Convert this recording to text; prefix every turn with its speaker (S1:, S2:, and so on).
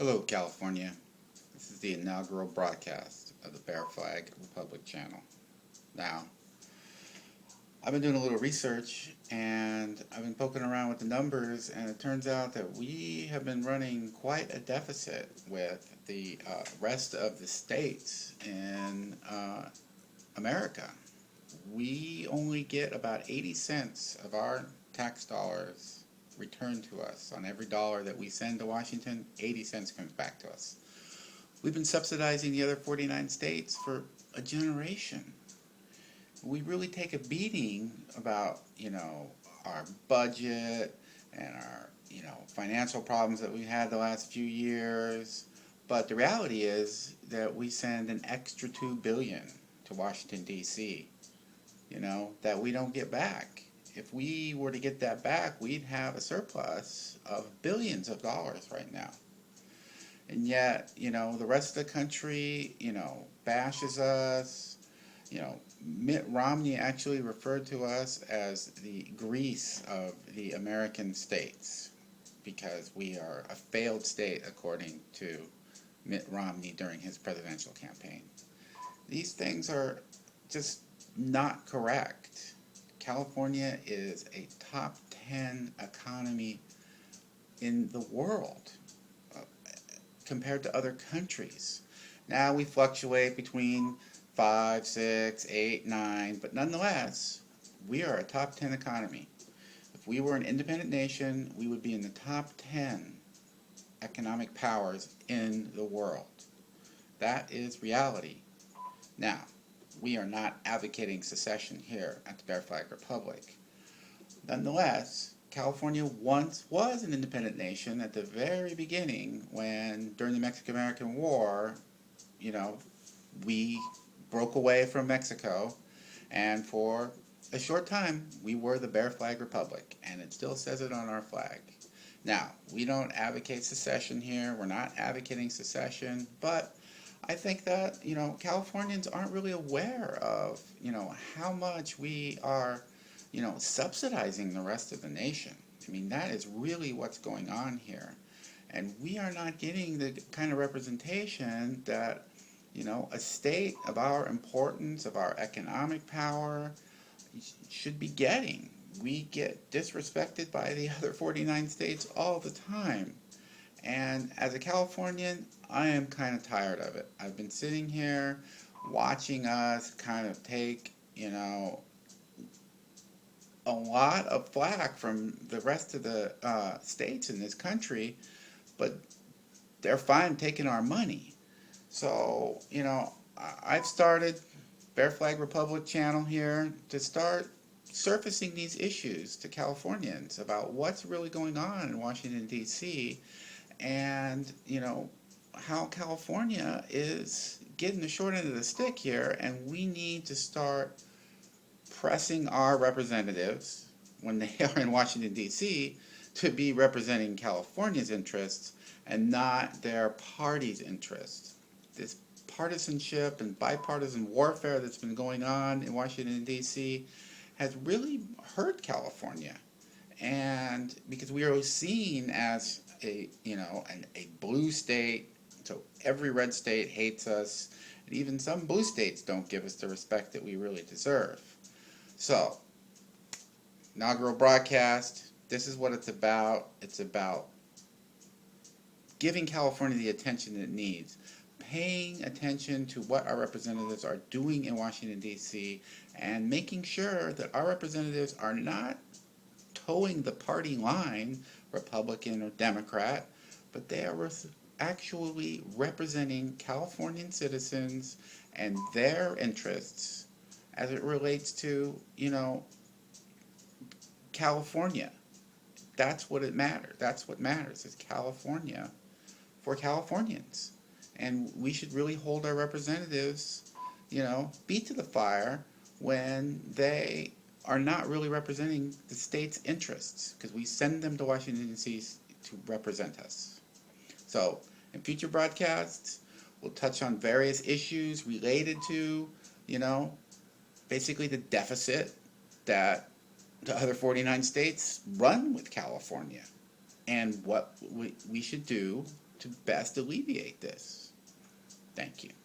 S1: Hello, California. This is the inaugural broadcast of the Bear Flag Republic channel. Now, I've been doing a little research and I've been poking around with the numbers, and it turns out that we have been running quite a deficit with the rest of the states in America. We only get about 80 cents of our tax dollars returned to us. On every dollar that we send to Washington, 80 cents comes back to us. We've been subsidizing the other 49 states for a generation. We really take a beating about, our budget and our, financial problems that we've had the last few years. But the reality is that we send an extra $2 billion to Washington, D.C., that we don't get back. If we were to get that back, we'd have a surplus of billions of dollars right now. And yet, the rest of the country, bashes us. Mitt Romney actually referred to us as the Greece of the American states because we are a failed state, according to Mitt Romney during his presidential campaign. These things are just not correct. California is a top 10 economy in the world compared to other countries. Now we fluctuate between 5, 6, 8, 9, but nonetheless, we are a top 10 economy. If we were an independent nation, we would be in the top 10 economic powers in the world. That is reality. Now, we are not advocating secession here at the Bear Flag Republic. Nonetheless, California once was an independent nation at the very beginning when, during the Mexican-American War, we broke away from Mexico, and for a short time, we were the Bear Flag Republic, and it still says it on our flag. Now, we don't advocate secession here. We're not advocating secession, but I think that, Californians aren't really aware of, how much we are, subsidizing the rest of the nation. I mean, that is really what's going on here. And we are not getting the kind of representation that, a state of our importance, of our economic power, should be getting. We get disrespected by the other 49 states all the time. And as a Californian, I am kind of tired of it. I've been sitting here watching us kind of take, a lot of flack from the rest of the states in this country, but they're fine taking our money. So, I've started Bear Flag Republic channel here to start surfacing these issues to Californians about what's really going on in Washington, D.C., and, how California is getting the short end of the stick here, and we need to start pressing our representatives, when they are in Washington, D.C., to be representing California's interests and not their party's interests. This partisanship and bipartisan warfare that's been going on in Washington, D.C. has really hurt California. And because we are seen as a blue state, so every red state hates us, and even some blue states don't give us the respect that we really deserve. So, inaugural broadcast, this is what it's about. It's about giving California the attention it needs, paying attention to what our representatives are doing in Washington, D.C., and making sure that our representatives are not towing the party line, Republican or Democrat, but they are actually representing Californian citizens and their interests as it relates to, California. That's what it matters. That's what matters is California for Californians. And we should really hold our representatives, feet to the fire when they are not really representing the state's interests, because we send them to Washington, D.C. to represent us. So, in future broadcasts, we'll touch on various issues related to, basically the deficit that the other 49 states run with California, and what we should do to best alleviate this. Thank you.